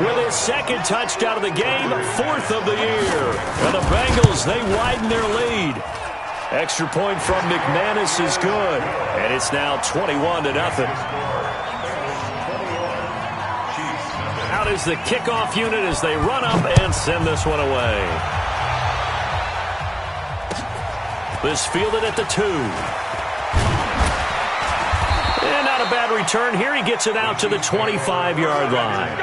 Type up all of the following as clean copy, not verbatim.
with his second touchdown of the game, 4th of the year. And the Bengals, they widen their lead. Extra point from McManus is good, and it's now 21-0. Out is the kickoff unit as they run up and send this one away. This fielded at the 2. And not a bad return here. He gets it out to the 25-yard line.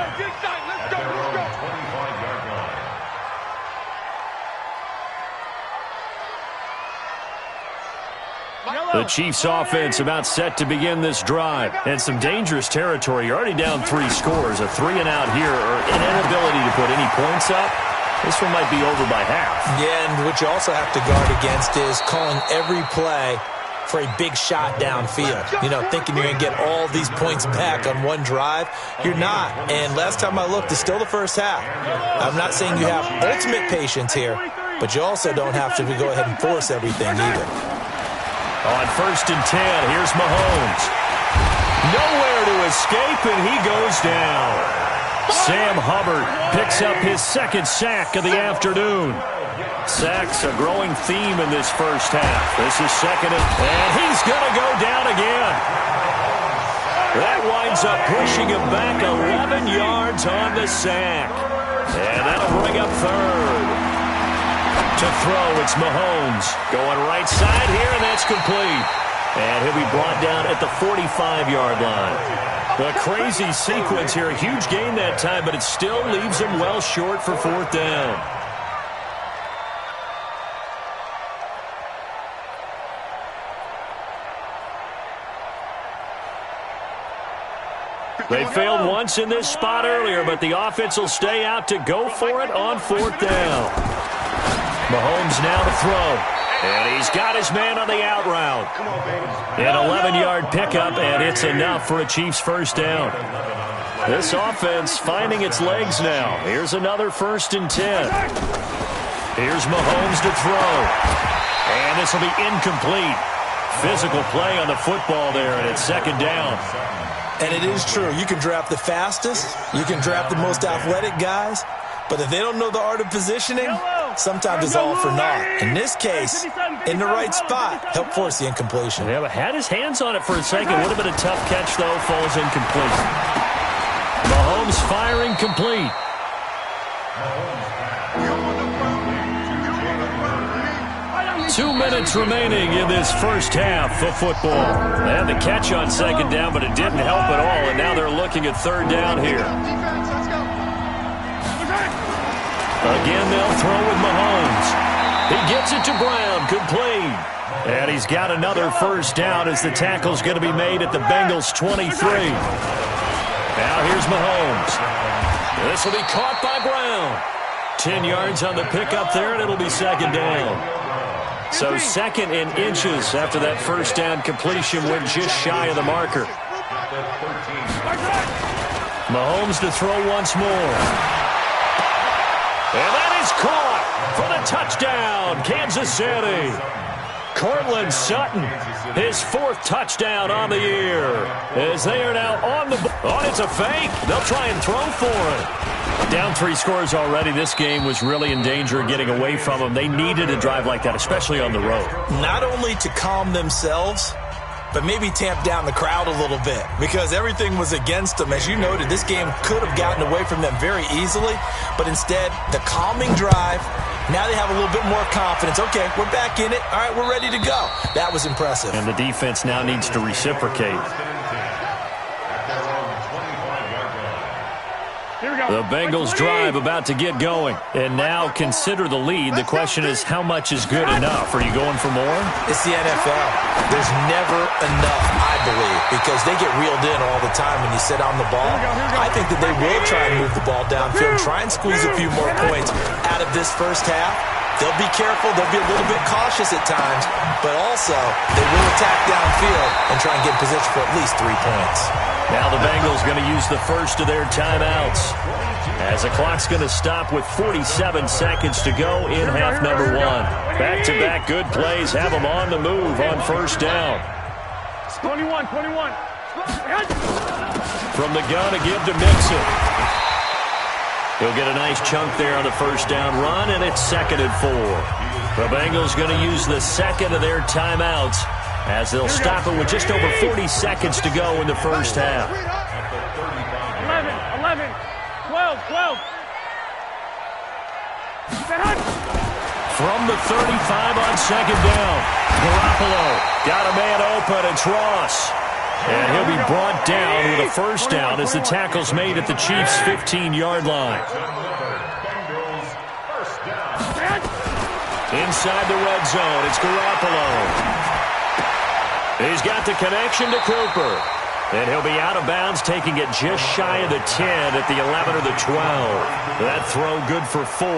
The Chiefs offense about set to begin this drive. And some dangerous territory. You're already down 3 scores. A 3-and-out here or an inability to put any points up. This one might be over by half. Yeah, and what you also have to guard against is calling every play for a big shot downfield. You know, thinking you're going to get all these points back on one drive. You're not. And last time I looked, it's still the first half. I'm not saying you have ultimate patience here, but you also don't have to go ahead and force everything either. On 1st and 10, here's Mahomes. Nowhere to escape, and he goes down. Sam Hubbard picks up his 2nd sack of the afternoon. Sacks a growing theme in this first half. This is 2nd and he's going to go down again. That winds up pushing him back 11 yards on the sack. And that'll bring up 3rd. To throw, it's Mahomes. Going right side here, and that's complete. And he'll be brought down at the 45-yard line. The crazy sequence here. A huge gain that time, but it still leaves him well short for 4th down. They failed once in this spot earlier, but the offense will stay out to go for it on 4th down. Mahomes now to throw. And he's got his man on the out route. An 11-yard pickup, and it's enough for a Chiefs 1st down. This offense finding its legs now. Here's another 1st and 10. Here's Mahomes to throw. And this will be incomplete. Physical play on the football there, and it's 2nd down. And it is true. You can draft the fastest. You can draft the most athletic guys. But if they don't know the art of positioning, sometimes it's all for naught. In this case, in the right spot, help force the incompletion. Yeah, but had his hands on it for a second. Would have been a tough catch, though. Falls incomplete. Mahomes firing complete. 2 minutes remaining in this first half of football. They had the catch on 2nd down, but it didn't help at all, and now they're looking at 3rd down here. Again, they'll throw with Mahomes. He gets it to Brown, complete. And he's got another 1st down as the tackle's going to be made at the Bengals' 23. Now here's Mahomes. This will be caught by Brown. 10 yards on the pickup there, and it'll be 2nd down. So 2nd and inches after that 1st down completion went just shy of the marker. Mahomes to throw once more. And that is caught for the touchdown, Kansas City. Cortland Sutton, his 4th touchdown on the year. As they are now on the ball. Oh, it's a fake. They'll try and throw for it. Down 3 scores already. This game was really in danger of getting away from them. They needed a drive like that, especially on the road. Not only to calm themselves, but maybe tamp down the crowd a little bit because everything was against them. As you noted, this game could have gotten away from them very easily, but instead, the calming drive, now they have a little bit more confidence. Okay, we're back in it. All right, we're ready to go. That was impressive. And the defense now needs to reciprocate. The Bengals drive about to get going. And now consider the lead. The question is, how much is good enough? Are you going for more? It's the NFL. There's never enough, I believe, because they get reeled in all the time when you sit on the ball. I think that they will try and move the ball downfield, try and squeeze a few more points out of this first half. They'll be careful. They'll be a little bit cautious at times, but also they will attack downfield and try and get in position for at least 3 points. Now the Bengals going to use the first of their timeouts as the clock's going to stop with 47 seconds to go in half number 1. Back-to-back good plays have them on the move on 1st down. 21. From the gun to give to Mixon. He'll get a nice chunk there on the first down run, and it's 2nd and 4. The Bengals going to use the second of their timeouts as they'll stop it with just over 40 seconds to go in the first half. 11, 12. From the 35 on 2nd down, Garoppolo got a man open. It's Ross. And he'll be brought down with a first down as the tackle's made at the Chiefs' 15-yard line. Inside the red zone, it's Garoppolo. He's got the connection to Cooper. And he'll be out of bounds, taking it just shy of the 10 at the 11 or the 12. That throw good for 4.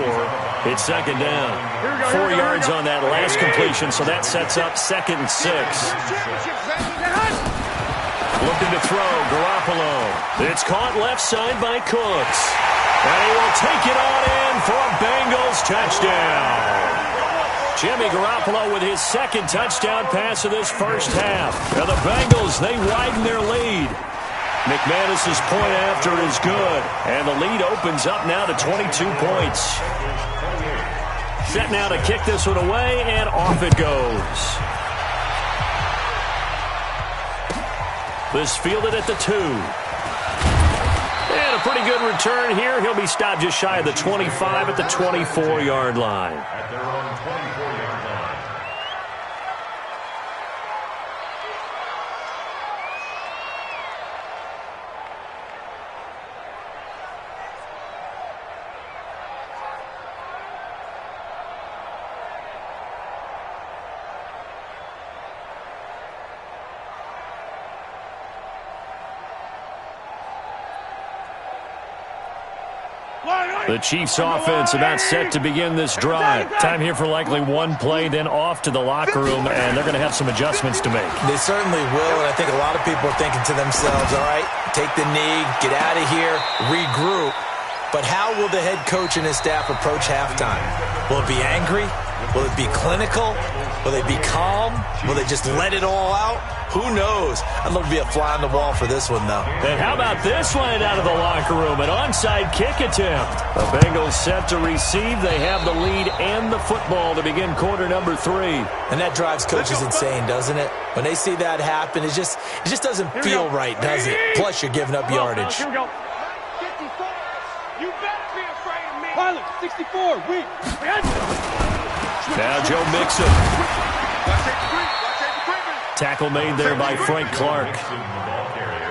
It's 2nd down. 4 yards on that last completion, so that sets up 2nd and 6. Looking to throw, Garoppolo. It's caught left side by Cooks. And he will take it on in for a Bengals touchdown. Jimmy Garoppolo with his 2nd touchdown pass of this first half. Now the Bengals, they widen their lead. McManus's point after is good. And the lead opens up now to 22 points. Set now to kick this one away, and off it goes. This fielded at the 2. And a pretty good return here. He'll be stopped just shy of the 25 at the 24-yard line. At their own 24-yard line. The Chiefs offense about set to begin this drive. Time here for likely one play, then off to the locker room, and they're going to have some adjustments to make. They certainly will, and I think a lot of people are thinking to themselves, all right, take the knee, get out of here, regroup. But how will the head coach and his staff approach halftime? Will it be angry? Will it be clinical? Will they be calm? Will they just let it all out? Who knows? I'd love to be a fly on the wall for this one, though. And how about this line out of the locker room? An onside kick attempt. The Bengals set to receive. They have the lead and the football to begin quarter number 3. And that drives coaches insane, doesn't it? When they see that happen, it just doesn't feel right, does it? Plus, you're giving up yardage. Here we go. 54. You better be afraid of me. Pilot, 64. Weak. Now Joe Mixon. Tackle made there by Frank Clark.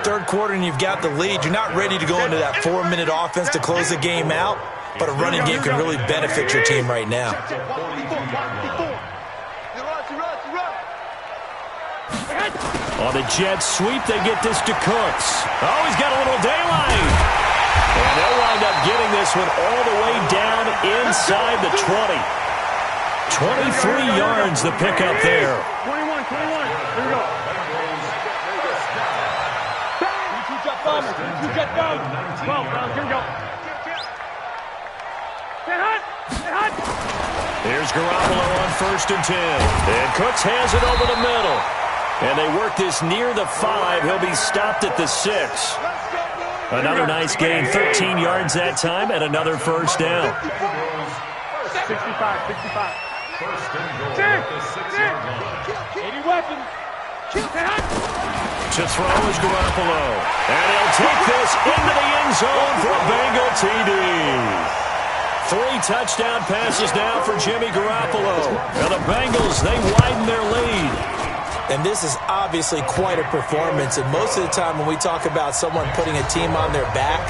Third quarter and you've got the lead. You're not ready to go into that 4-minute offense to close the game out, but a running game can really benefit your team right now. On the jet sweep, they get this to Cooks. Oh, he's got a little daylight. And they'll wind up getting this one all the way down inside the 20. 23 yards the pickup there. 21. Here we go. You get down. 12. Here we go. Stay hot. Here's Garoppolo on 1st and 10. And Cooks has it over the middle. And they work this near the 5. He'll be stopped at the 6. Another nice gain, 13 yards that time, and another first down. 65. First and goal at the 6-yard line. 80 weapons. To throw is Garoppolo. And he'll take this into the end zone for a Bengal TD. 3 touchdown passes now for Jimmy Garoppolo. Now the Bengals, they widen their lead. And this is obviously quite a performance. And most of the time when we talk about someone putting a team on their back,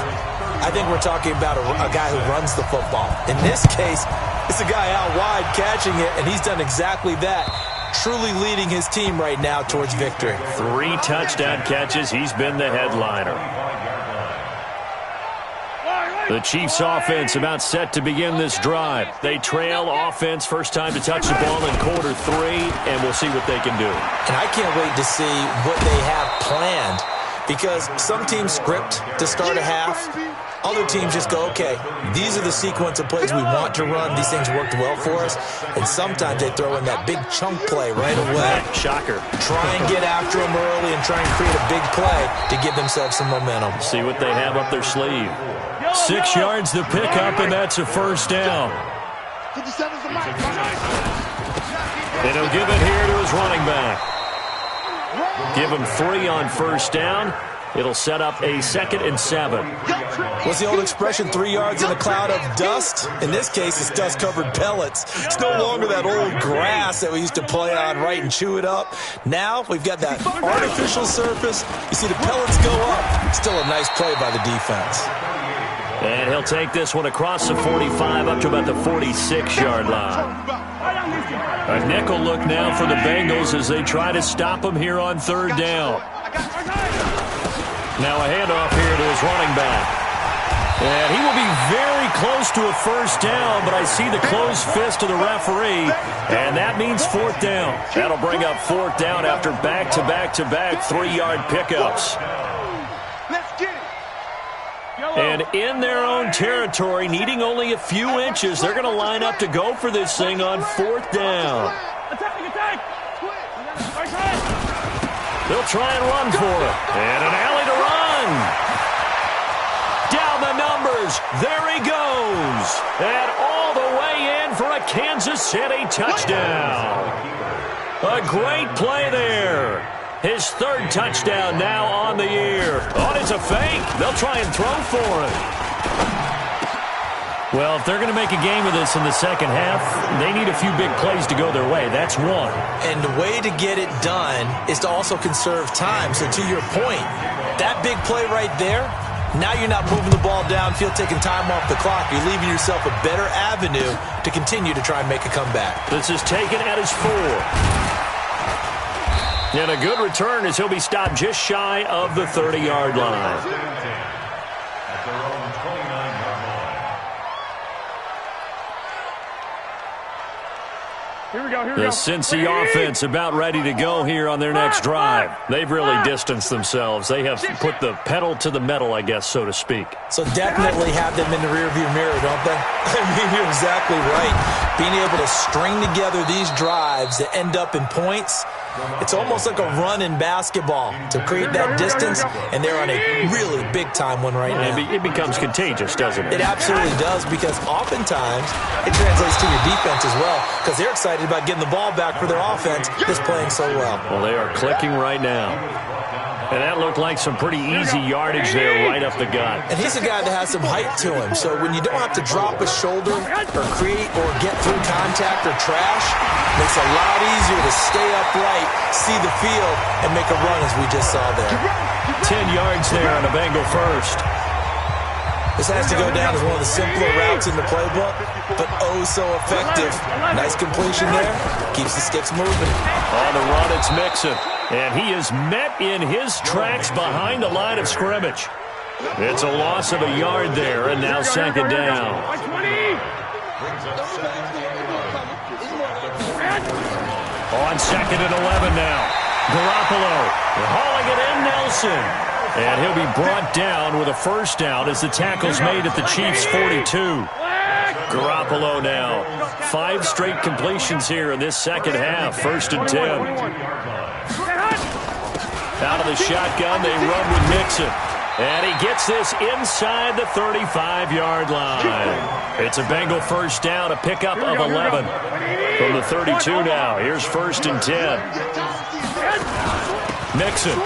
I think we're talking about a guy who runs the football. In this case, it's a guy out wide catching it, and he's done exactly that, truly leading his team right now towards victory. 3 touchdown catches. He's been the headliner. The Chiefs offense about set to begin this drive. They trail offense, first time to touch the ball in quarter 3, and we'll see what they can do. And I can't wait to see what they have planned, because some teams script to start a half. Other teams just go, okay, these are the sequence of plays we want to run. These things worked well for us. And sometimes they throw in that big chunk play right away. Shocker. Try and get after them early and try and create a big play to give themselves some momentum. See what they have up their sleeve. 6 yards to pick up, and that's a first down. 57's the mic. And he'll give it here to his running back. Give him 3 on first down. It'll set up a 2nd and 7. What's the old expression, 3 yards in a cloud of dust? In this case, it's dust-covered pellets. It's no longer that old grass that we used to play on, right, and chew it up. Now we've got that artificial surface. You see the pellets go up. Still a nice play by the defense. And he'll take this one across the 45 up to about the 46-yard line. A nickel look now for the Bengals as they try to stop him here on 3rd down. Now a handoff here to his running back. And he will be very close to a first down, but I see the closed fist of the referee, and that means 4th down. That'll bring up 4th down after back-to-back-to-back 3-yard pickups. And in their own territory, needing only a few inches, they're going to line up to go for this thing on 4th down. They'll try and run for it. And an alley to run. Down the numbers. There he goes. And all the way in for a Kansas City touchdown. A great play there. His 3rd touchdown now on the year. Oh, it's a fake. They'll try and throw for it. Well, if they're going to make a game of this in the second half, they need a few big plays to go their way. That's one. And the way to get it done is to also conserve time. So to your point, that big play right there, now you're not moving the ball downfield, taking time off the clock. You're leaving yourself a better avenue to continue to try and make a comeback. This is taken at his 4. And a good return as he'll be stopped just shy of the 30-yard line. Here we go, here we The go. Cincy offense about ready to go here on their next drive. They've really distanced themselves. They have put the pedal to the metal, I guess, so to speak. So definitely have them in the rearview mirror, don't they? I mean, you're exactly right. Being able to string together these drives that end up in points, it's almost like a run in basketball to create that distance, and they're on a really big-time one right now. It becomes contagious, doesn't it? It absolutely does, because oftentimes it translates to your defense as well, because they're excited about getting the ball back for their offense that's playing so well. Well, they are clicking right now. And that looked like some pretty easy yardage there right up the gut. And he's a guy that has some height to him, so when you don't have to drop a shoulder or create or get through contact or trash, it makes it a lot easier to stay upright, see the field, and make a run as we just saw there. 10 yards there on a Bengal first. This has to go down as one of the simpler routes in the playbook, but oh so effective. Nice completion there. Keeps the sticks moving. On the run, it's Mixon. And he is met in his tracks behind the line of scrimmage. It's a loss of a yard there, and now 2nd down. On 2nd and 11 now. Garoppolo hauling it in, Nelson. And he'll be brought down with a first down as the tackle's made at the Chiefs' 42. Garoppolo now. 5 straight completions here in this second half. 1st and 10. Out of the shotgun, they run with Mixon. And he gets this inside the 35-yard line. It's a Bengal first down, a pickup of 11. From the 32 now. Here's 1st and 10. Mixon.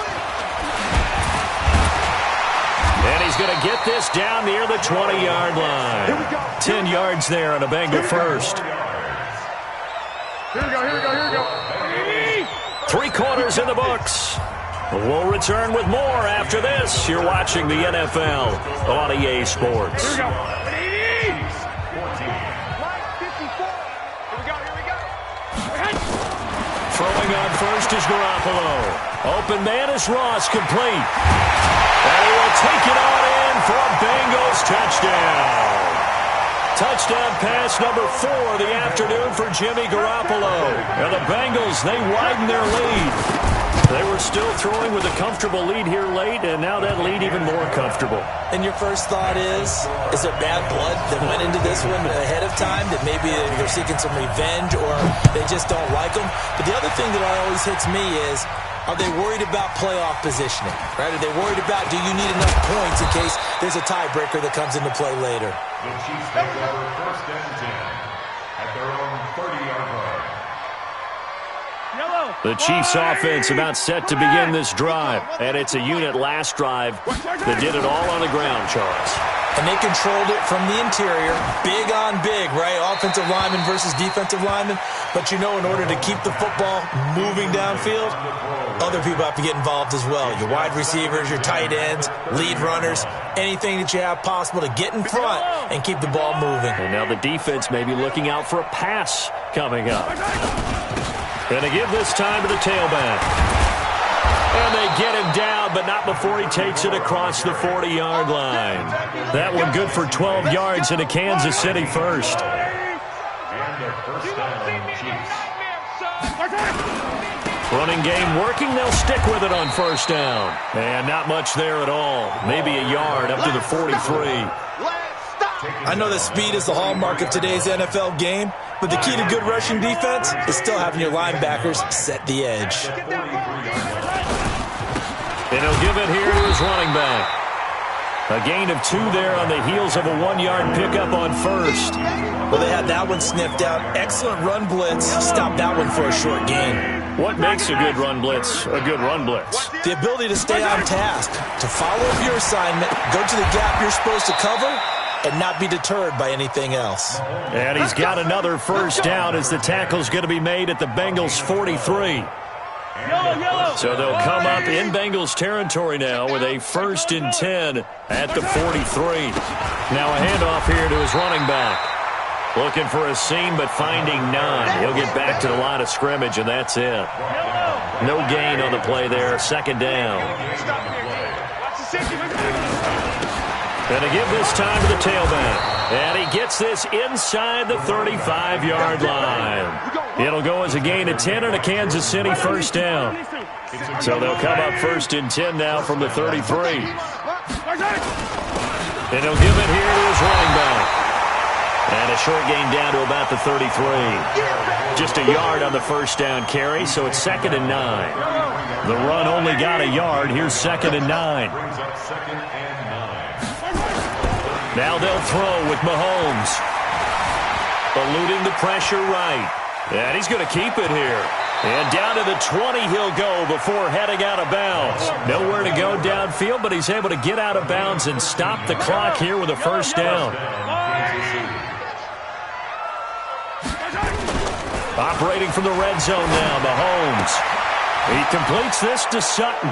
And he's going to get this down near the 20-yard line. 10 yards there on a Bengal first. Here we go, here we go, here we go. 3 quarters in the books. We'll return with more after this. You're watching the NFL on EA Sports. Here we go. 54. Here we go, here we go. Throwing on first is Garoppolo. Open man is Ross, complete. And he will take it on in for a Bengals touchdown. Touchdown pass number 4 of the afternoon for Jimmy Garoppolo. And the Bengals, they widen their lead. They were still throwing with a comfortable lead here late, and now that lead even more comfortable. And your first thought is there bad blood that went into this one ahead of time, that maybe they're seeking some revenge or they just don't like them? But the other thing that always hits me is, are they worried about playoff positioning? Right? Are they worried about, do you need enough points in case there's a tiebreaker that comes into play later? The Chiefs take over 1st and 10 at their own 30-yard line. The Chiefs offense about set to begin this drive, and it's a unit last drive that did it all on the ground, Charles. And they controlled it from the interior, big on big, right? Offensive lineman versus defensive lineman. But you know, in order to keep the football moving downfield, other people have to get involved as well. Your wide receivers, your tight ends, lead runners, anything that you have possible to get in front and keep the ball moving. And now the defense may be looking out for a pass coming up. And they give this time to the tailback. And they get him down, but not before he takes it across the 40-yard line. That one good for 12 yards into Kansas City first. And a first down, Chiefs. Running game working, they'll stick with it on first down. And not much there at all. Maybe a yard up to the 43. I know that speed is the hallmark of today's NFL game, but the key to good rushing defense is still having your linebackers set the edge. And he'll give it here to his running back. A gain of 2 there on the heels of a 1-yard pickup on first. Well, they had that one sniffed out. Excellent run blitz. Stopped that one for a short gain. What makes a good run blitz a good run blitz? The ability to stay on task, to follow up your assignment, go to the gap you're supposed to cover, and not be deterred by anything else. And he's got another first down as the tackle's going to be made at the Bengals 43. So they'll come up in Bengals territory now with a 1st and 10 at the 43. Now a handoff here to his running back. Looking for a seam, but finding none. He'll get back to the line of scrimmage, and that's it. No gain on the play there. 2nd down. And to give this time to the tailback. And he gets this inside the 35-yard line. It'll go as a gain of 10 and a Kansas City 1st down. So they'll come up 1st and 10 now from the 33. And he'll give it here to his running back. And a short gain down to about the 33. Just a yard on the 1st down carry, so it's 2nd and 9. The run only got a yard. Here's 2nd and 9. Now they'll throw with Mahomes. Eluding the pressure right. And he's going to keep it here. And down to the 20 he'll go before heading out of bounds. Nowhere to go downfield, but he's able to get out of bounds and stop the clock here with a 1st down. Operating from the red zone now, Mahomes. He completes this to Sutton.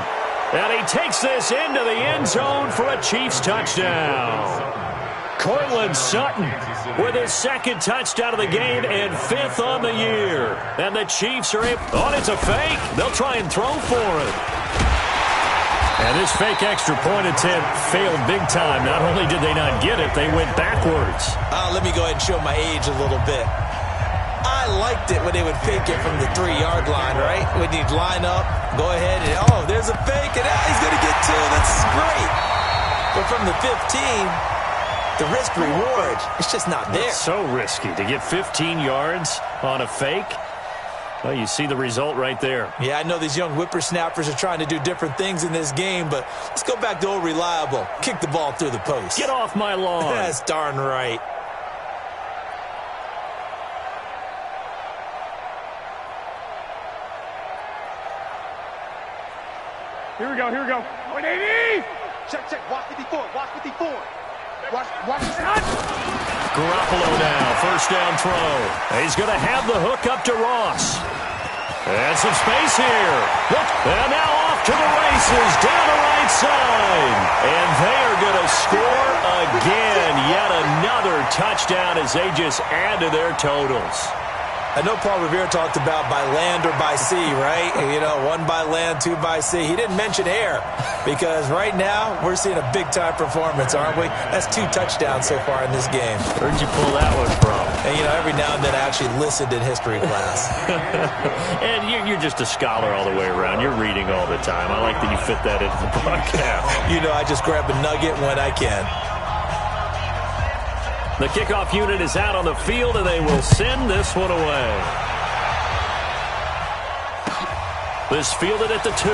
And he takes this into the end zone for a Chiefs touchdown. Cortland Sutton with his 2nd touchdown of the game and 5th on the year. And the Chiefs are able... Oh, it's a fake. They'll try and throw for it. And this fake extra point attempt failed big time. Not only did they not get it, they went backwards. Let me go ahead and show my age a little bit. I liked it when they would fake it from the 3-yard line, right? When you'd line up, go ahead and, oh, there's a fake, and he's going to get 2. That's great. But from the 15, the risk-reward, it's just not there. It's so risky to get 15 yards on a fake. Well, you see the result right there. Yeah, I know these young whippersnappers are trying to do different things in this game, but let's go back to old reliable. Kick the ball through the post. Get off my lawn. That's darn right. Here we go. 180! Check. Watch 54. Watch this. Garoppolo now, 1st down throw. He's going to have the hook up to Ross. And some space here. Look, and now off to the races, down the right side. And they are going to score again. Yet another touchdown as they just add to their totals. I know Paul Revere talked about by land or by sea, right? You know, 1 by land, 2 by sea. He didn't mention air because right now we're seeing a big-time performance, aren't we? That's 2 touchdowns so far in this game. Where'd you pull that one from? And, you know, every now and then I actually listened in history class. And you're just a scholar all the way around. You're reading all the time. I like that you fit that into the broadcast. You know, I just grab a nugget when I can. The kickoff unit is out on the field, and they will send this one away. This fielded at the 2.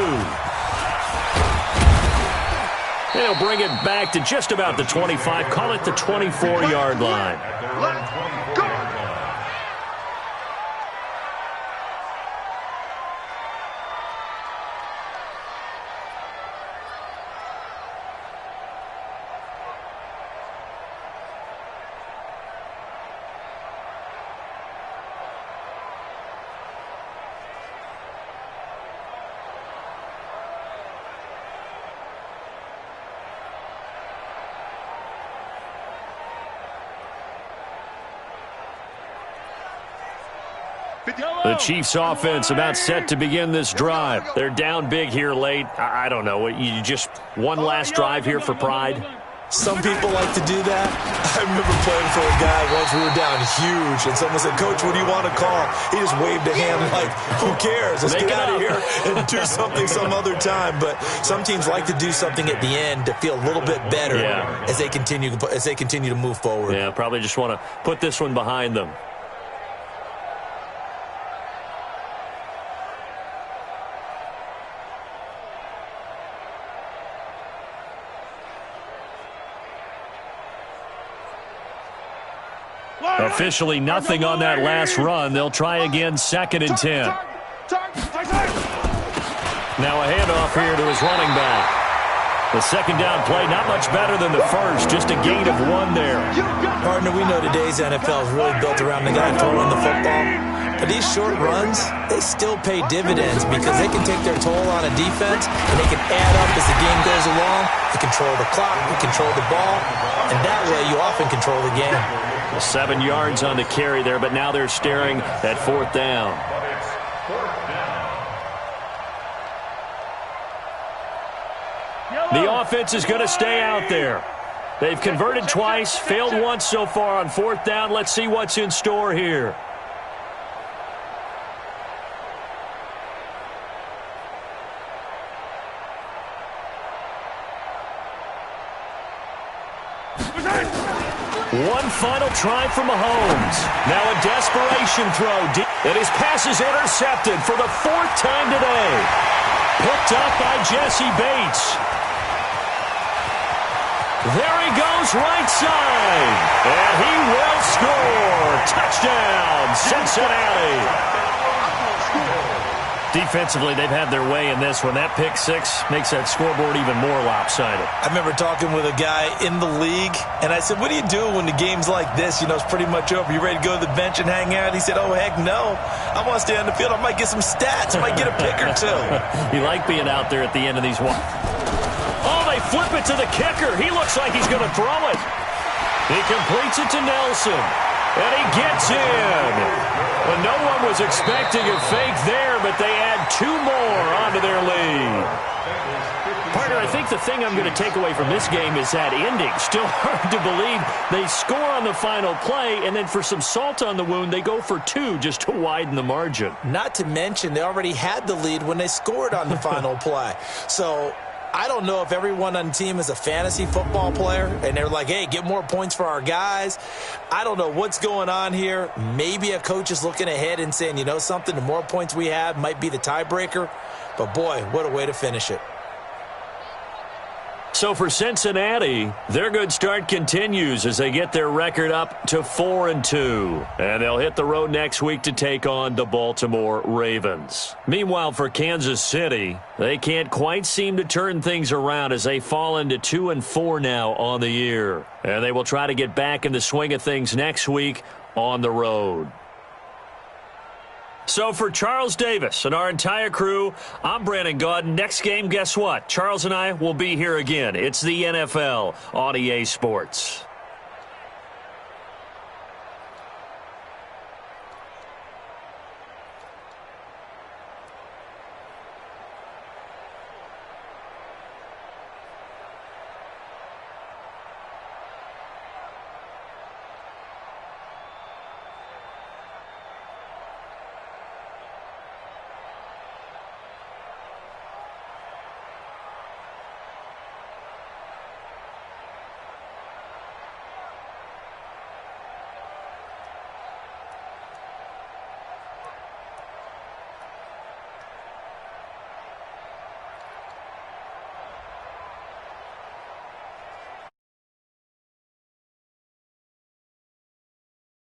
They'll bring it back to just about the 25. Call it the 24-yard line. Let's go. The Chiefs offense about set to begin this drive. They're down big here late. I don't know. You just one last drive here for pride? Some people like to do that. I remember playing for a guy once. We were down huge, and someone said, "Coach, what do you want to call?" He just waved a hand like, who cares? Let's get out of here and do something some other time. But some teams like to do something at the end to feel a little bit better as they continue to move forward. Yeah, probably just want to put this one behind them. Officially nothing on that last run. They'll try again, 2nd and 10. Now a handoff here to his running back. The second down play, not much better than the first, just a gain of 1 there. Partner, we know today's NFL is really built around the guy throwing the football. But these short runs, they still pay dividends because they can take their toll on a defense, and they can add up as the game goes along. They control the clock, they control the ball, and that way you often control the game. 7 yards on the carry there, but now they're staring at 4th down. The offense is going to stay out there. They've converted twice, failed once so far on 4th down. Let's see what's in store here. One final try from Mahomes. Now a desperation throw. And his pass is intercepted for the 4th time today. Picked up by Jesse Bates. There he goes, right side. And he will score. Touchdown, Cincinnati. Defensively, they've had their way in this one. That pick 6 makes that scoreboard even more lopsided. I remember talking with a guy in the league, and I said, what do you do when the game's like this? You know, it's pretty much over. You ready to go to the bench and hang out? He said, oh, heck no. I want to stay on the field. I might get some stats. I might get a pick or 2. You like being out there at the end of these ones. Oh, they flip it to the kicker. He looks like he's going to throw it. He completes it to Nelson. And he gets in. Well, no one was expecting a fake there, but they add 2 more onto their lead. Partner, I think the thing I'm going to take away from this game is that ending. Still hard to believe they score on the final play, and then for some salt on the wound, they go for 2 just to widen the margin. Not to mention, they already had the lead when they scored on the final play. So I don't know if everyone on the team is a fantasy football player, and they're like, hey, get more points for our guys. I don't know what's going on here. Maybe a coach is looking ahead and saying, you know something, the more points we have might be the tiebreaker. But, boy, what a way to finish it. So for Cincinnati, their good start continues as they get their record up to 4-2. And they'll hit the road next week to take on the Baltimore Ravens. Meanwhile, for Kansas City, they can't quite seem to turn things around as they fall into 2-4 now on the year. And they will try to get back in the swing of things next week on the road. So for Charles Davis and our entire crew, I'm Brandon Gaudin. Next game, guess what? Charles and I will be here again. It's the NFL on EA Sports.